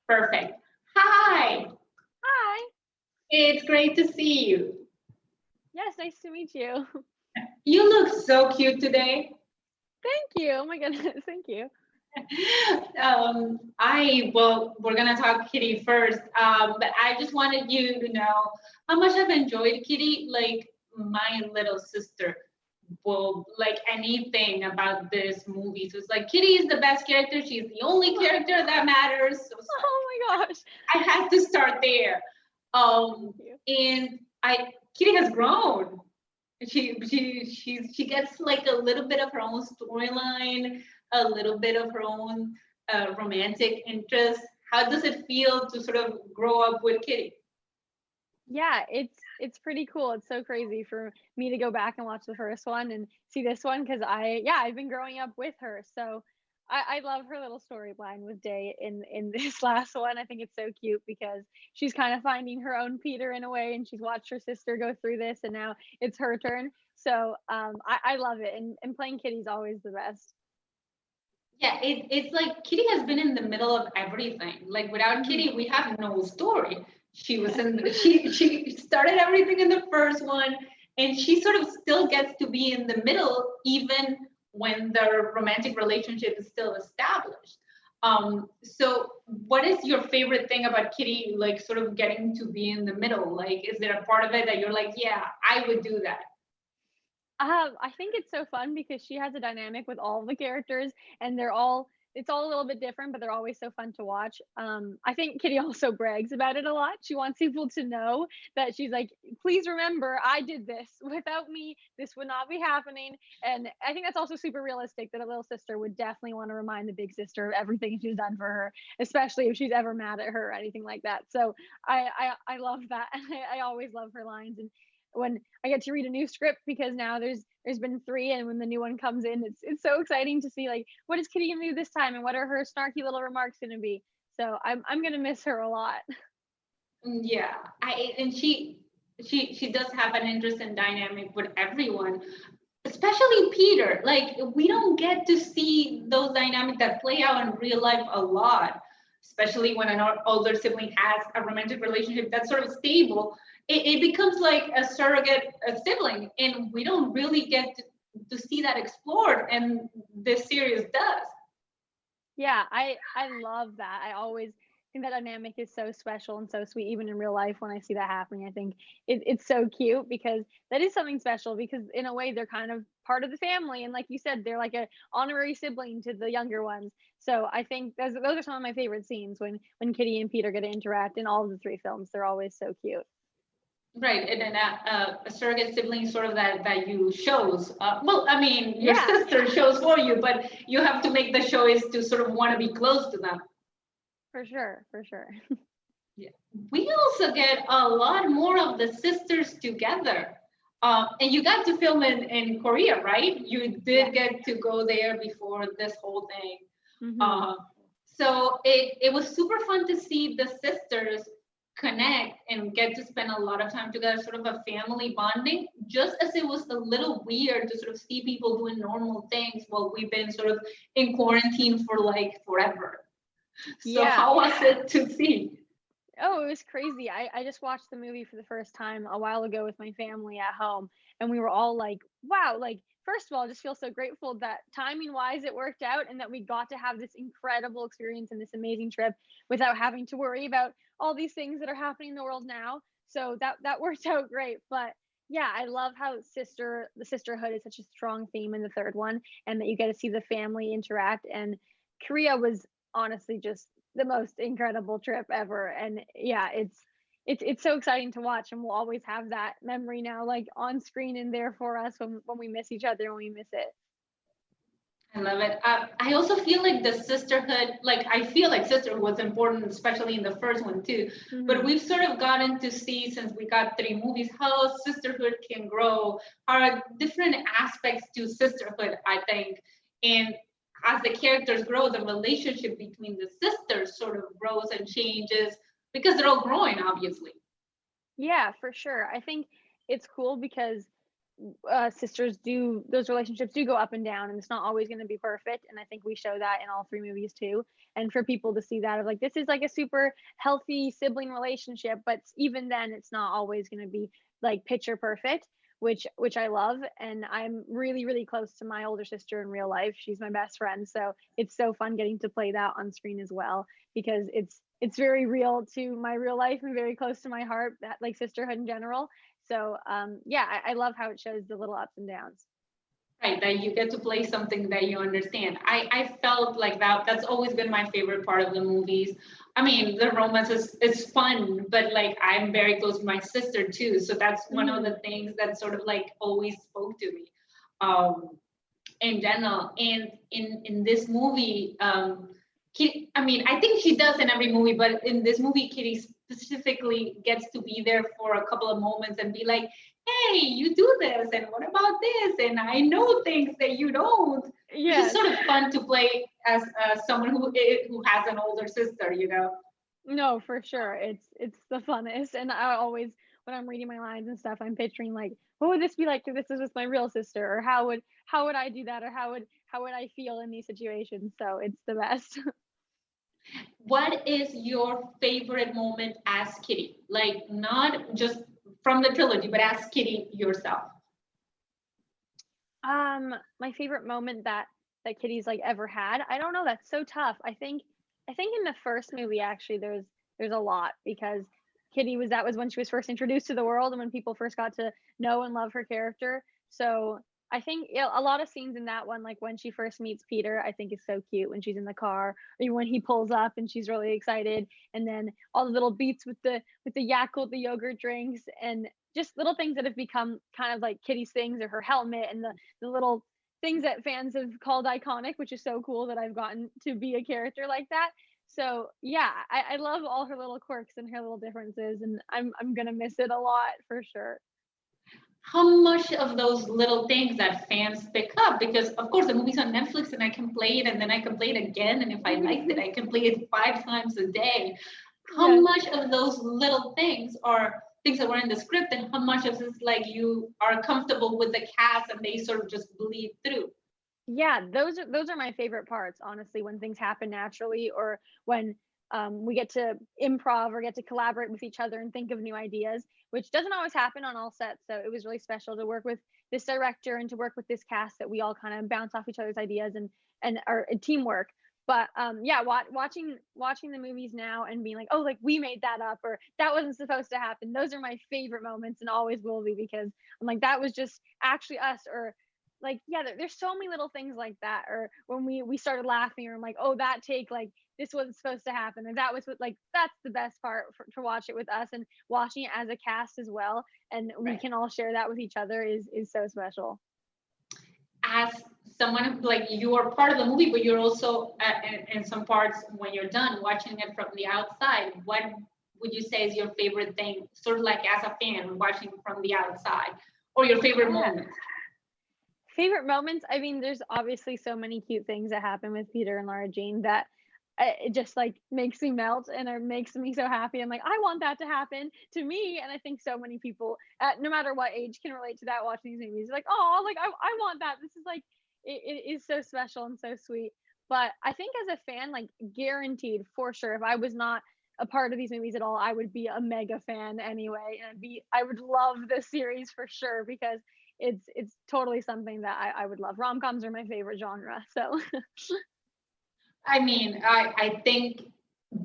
Perfect. Hi, Hi. it's great to see you. Yes, nice to meet you. You look so cute today. Thank you. Oh my goodness. Thank you. We're gonna talk Kitty first, but I just wanted you to know how much I've enjoyed Kitty, like my little sister. Will like anything about this movie. So it's like Kitty is the best character. She's the only character that matters. So it's like Oh my gosh. I had to start there. Thank you. And I Kitty has grown. She gets like a little bit of her own storyline, a little bit of her own romantic interest. How does it feel to sort of grow up with Kitty? Yeah, it's pretty cool. It's so crazy for me to go back and watch the first one and see this one because I've been growing up with her. So I love her little storyline with Day in this last one. I think it's so cute because she's kind of finding her own Peter in a way, and she's watched her sister go through this, and now it's her turn. So I love it, and playing Kitty's always the best. Yeah, it's like Kitty has been in the middle of everything. Like without Hmm. Kitty, we have no story. She was in she started everything in the first one, and she sort of still gets to be in the middle even when the romantic relationship is still established. So what is your favorite thing about Kitty, like sort of getting to be in the middle? Like, is there a part of it that you're like, yeah, I would do that? I think it's so fun because she has a dynamic with all the characters, and it's all a little bit different, but they're always so fun to watch. I think Kitty also brags about it a lot. She wants people to know that she's like, please remember, I did this. Without me, this would not be happening. And I think that's also super realistic that a little sister would definitely want to remind the big sister of everything she's done for her, especially if she's ever mad at her or anything like that. So I love that. I always love her lines. And when I get to read a new script because now there's been three, and when the new one comes in, it's so exciting to see like what is Kitty gonna do this time and what are her snarky little remarks gonna be. So I'm gonna miss her a lot. Yeah, I and she does have an interesting dynamic with everyone, especially Peter. Like we don't get to see those dynamics that play out in real life a lot, especially when an older sibling has a romantic relationship that's sort of stable. It becomes like a surrogate sibling, and we don't really get to see that explored, and this series does. Yeah, I love that. I always think that dynamic is so special and so sweet, even in real life. When I see that happening, I think it's so cute because that is something special. Because in a way, they're kind of part of the family, and like you said, they're like a honorary sibling to the younger ones. So I think those are some of my favorite scenes when Kitty and Peter get to interact in all of the three films. They're always so cute. Right, and then a surrogate sibling sort of that you shows. Well, I mean, your Yeah, sister shows for you, but you have to make the choice to sort of want to be close to them. for sure, for sure. Yeah. We also get a lot more of the sisters together. And you got to film in Korea, right? You Yeah. did get to go there before this whole thing. Hmm. Uh, so it was super fun to see the sisters connect and get to spend a lot of time together, sort of a family bonding, just as it was a little weird to sort of see people doing normal things while we've been sort of in quarantine for like forever. So Yeah. how was it to see? Oh, it was crazy. I just watched the movie for the first time a while ago with my family at home, and we were all like, wow, like, first of all, I just feel so grateful that timing wise it worked out and that we got to have this incredible experience and this amazing trip without having to worry about all these things that are happening in the world now. So that worked out great. But yeah, I love how the sisterhood is such a strong theme in the third one, and that you get to see the family interact. And Korea was honestly just the most incredible trip ever. And yeah, it's so exciting to watch, and we'll always have that memory now like on screen and there for us when we miss each other and we miss it. I love it. I also feel like the sisterhood, like I feel like sisterhood was important, especially in the first one too. But Hmm. we've sort of gotten to see since we got three movies how sisterhood can grow, are different aspects to sisterhood, I think. And as the characters grow, the relationship between the sisters sort of grows and changes because they're all growing, obviously. Yeah, for sure. I think it's cool because sisters do those relationships do go up and down, and it's not always going to be perfect, and I think we show that in all three movies too. And for people to see that of like, this is like a super healthy sibling relationship, but even then it's not always going to be like picture perfect, which I love. And I'm really really close to my older sister in real life. She's my best friend, so it's so fun getting to play that on screen as well, because it's very real to my real life and very close to my heart, that like sisterhood in general. So yeah, I love how it shows the little ups and downs. Right, that you get to play something that you understand. I felt like that's always been my favorite part of the movies. I mean, the romance is fun, but like I'm very close to my sister too. So that's one of Mhm. the things that sort of like always spoke to me. Um, in general. And in this movie, Kitty, I mean, I think she does in every movie, but in this movie, Kitty specifically gets to be there for a couple of moments and be like, "Hey, you do this, and what about this? And I know things that you don't." Which is Yes. sort of fun to play as someone who has an older sister, you know. No, for sure. It's the funnest. And I always, when I'm reading my lines and stuff, I'm picturing like, what would this be like if this is with my real sister? Or how would I do that? Or how would I feel in these situations? So it's the best. What is your favorite moment as Kitty? Like not just from the trilogy, but as Kitty yourself. My favorite moment that Kitty's like ever had. I don't know, that's so tough. I think in the first movie actually there's a lot, because Kitty was that was when she was first introduced to the world and when people first got to know and love her character. So I think, yeah, a lot of scenes in that one, like when she first meets Peter, I think is so cute when she's in the car, or even when he pulls up and she's really excited, and then all the little beats with the Yakult, the yogurt drinks, and just little things that have become kind of like Kitty's things, or her helmet, and the little things that fans have called iconic, which is so cool that I've gotten to be a character like that. So yeah, I love all her little quirks and her little differences, and I'm gonna miss it a lot for sure. How much of those little things that fans pick up, because of course the movie's on Netflix and I can play it and then I can play it again, and if I liked it I can play it 5 times a day. How Yes. much of those little things are things that were in the script, and how much of this like you are comfortable with the cast and they sort of just bleed through? Yeah, those are my favorite parts, honestly, when things happen naturally, or when we get to improv or get to collaborate with each other and think of new ideas, which doesn't always happen on all sets. So it was really special to work with this director and to work with this cast, that we all kind of bounce off each other's ideas and our teamwork. But yeah, watching the movies now and being like, oh, like we made that up, or that wasn't supposed to happen. Those are my favorite moments and always will be, because I'm like, that was just actually us. Or like, yeah, there's so many little things like that. Or when we started laughing, or I'm like, oh, that take, like this wasn't supposed to happen, or that was what, like that's the best part to watch it with us, and watching it as a cast as well, and we Right. can all share that with each other is so special. As someone like you are part of the movie, but you're also in some parts when you're done watching it from the outside, what would you say is your favorite thing, sort of like as a fan watching from the outside, or your favorite Yeah, moment? favorite moments, I mean, there's obviously so many cute things that happen with Peter and Lara Jean that it just like makes me melt, and it makes me so happy. I'm like, I want that to happen to me. And I think so many people, no matter what age, can relate to that watching these movies. Like, oh, like I want that. This is like, it is so special and so sweet. But I think as a fan, like guaranteed for sure, if I was not a part of these movies at all, I would be a mega fan anyway. And I would love this series for sure, because it's totally something that I would love. Rom-coms are my favorite genre. So I mean, I think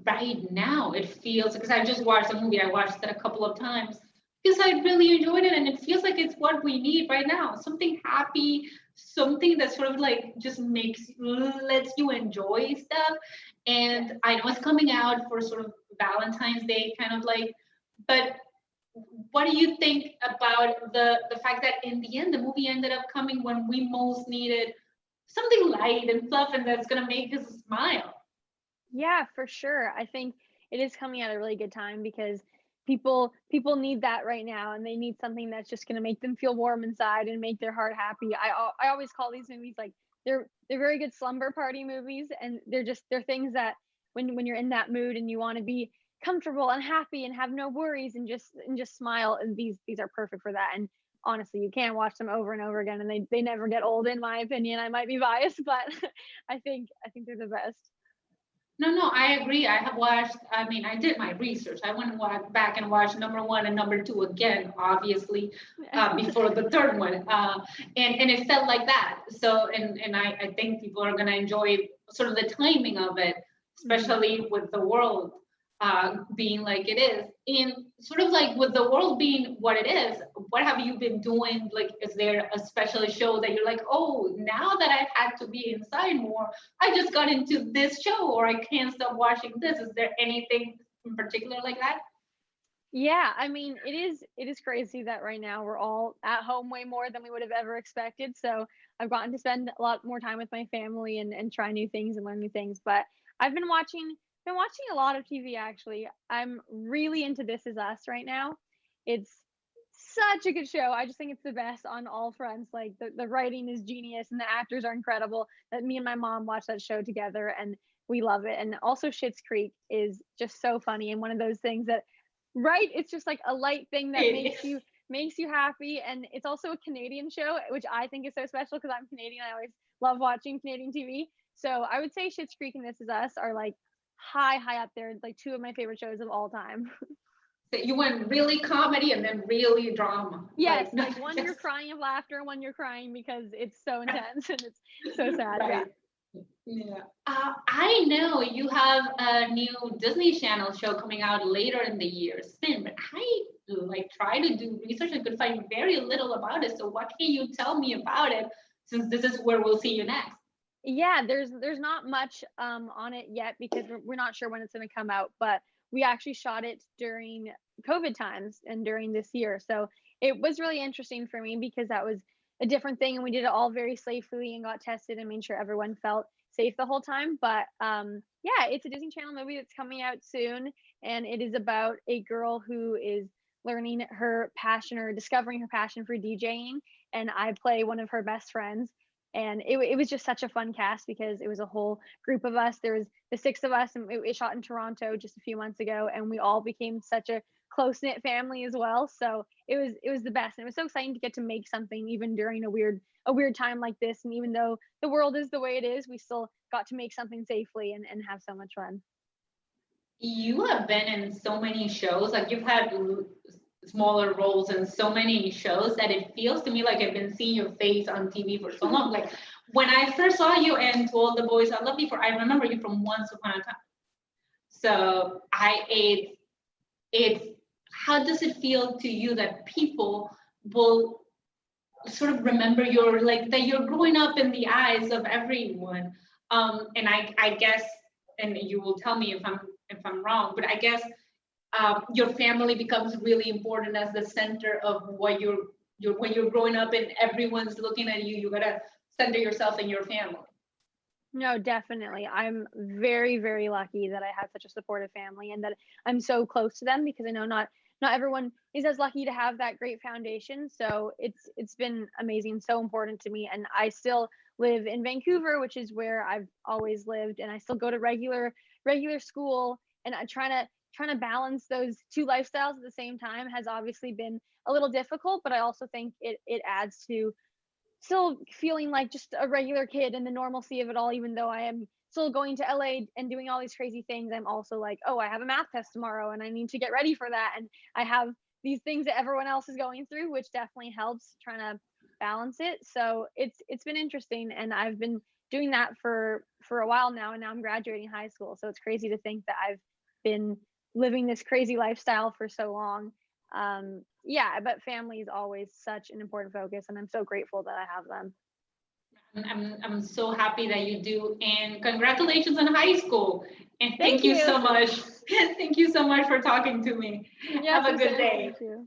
right now it feels, because I just watched the movie, I watched it a couple of times because I really enjoyed it, and it feels like it's what we need right now. Something happy, something that sort of like just lets you enjoy stuff. yes. And I know it's coming out for sort of Valentine's Day, kind of like, but what do you think about the fact that in the end the movie ended up coming when we most needed something light and fluff and that's gonna make us smile? Yeah, for sure. I think it is coming at a really good time, because people need that right now, and they need something that's just going to make them feel warm inside and make their heart happy. I always call these movies like they're very good slumber party movies, and they're things that when you're in that mood and you want to be comfortable and happy and have no worries and just smile, and these are perfect for that. And honestly, you can watch them over and over again, and they never get old, in my opinion. I might be biased, but I think they're the best. No, no, I agree. I have watched, I mean, I did my research. I went and back and watched number one and number two again, obviously, before the third one. And it felt like that. So, and I think people are going to enjoy sort of the timing of it, Mhm. especially with the world being like it is. And sort of like with the world being what it is, what have you been doing? Like, is there a special show that you're like, oh, now that I've had to be inside more, I just got into this show, or I can't stop watching this? Is there anything in particular like that? Yeah, I mean, it is crazy that right now we're all at home way more than we would have ever expected. So I've gotten to spend a lot more time with my family and try new things and learn new things. But I've been watching a lot of TV actually. I'm really into This Is Us right now. It's such a good show. I just think it's the best on all fronts. Like the writing is genius and the actors are incredible. That me and my mom watch that show together and we love it. And also Schitt's Creek is just so funny and one of those things that, right, it's just like a light thing that It, makes you happy, and it's also a Canadian show, which I think is so special because I'm Canadian. I always love watching Canadian TV. So I would say Schitt's Creek and This Is Us are like high up there, like two of my favorite shows of all time. you went really comedy and then really drama. Yes, Like, like one yes, you're crying of laughter, and one you're crying because it's so intense and it's so sad. Yeah. right. Yeah. I know you have a new Disney Channel show coming out later in the year, Spin, but I like try to do research and could find very little about it. So what can you tell me about it, since this is where we'll see you next? Yeah, there's not much on it yet because we're not sure when it's going to come out, but we actually shot it during COVID times and during this year. So it was really interesting for me because that was a different thing and we did it all very safely and got tested and made sure everyone felt safe the whole time. But yeah, it's a Disney Channel movie that's coming out soon and it is about a girl who is learning her passion or discovering her passion for DJing, and I play one of her best friends, and it was just such a fun cast because it was a whole group of us. There was the six of us, and it shot in Toronto just a few months ago, and we all became such a close knit family as well. So it was the best, and it was so exciting to get to make something even during a weird time like this. And even though the world is the way it is, we still got to make something safely and have so much fun. You have been in so many shows, like you've had smaller roles in so many shows that it feels to me like I've been seeing your face on TV for so long. Like when I first saw you and To All the Boys I Love You For, I remember you from Once Upon a Time. So it's how does it feel to you that people will sort of remember your, like, that you're growing up in the eyes of everyone? And I guess, and you will tell me if I'm wrong, but I guess your family becomes really important as the center of what you're when you're growing up and everyone's looking at you. You gotta center yourself in your family. No, definitely. I'm very, very lucky that I have such a supportive family and that I'm so close to them because I know not everyone is as lucky to have that great foundation. So it's been amazing, so important to me. And I still live in Vancouver, which is where I've always lived, and I still go to regular school. And I trying to balance those two lifestyles at the same time has obviously been a little difficult, but I also think it adds to still feeling like just a regular kid and the normalcy of it all, even though I am still going to LA and doing all these crazy things. I'm also like, oh, I have a math test tomorrow and I need to get ready for that. And I have these things that everyone else is going through, which definitely helps trying to balance it. So it's been interesting. And I've been doing that for a while now. And now I'm graduating high school. So it's crazy to think that I've been living this crazy lifestyle for so long. Yeah, but family is always such an important focus, and I'm so grateful that I have them. I'm so happy that you do, and congratulations on high school. And Thank thank you you. so much. Thank you so much for talking to me. Yeah, Have a for good sure. You day. too.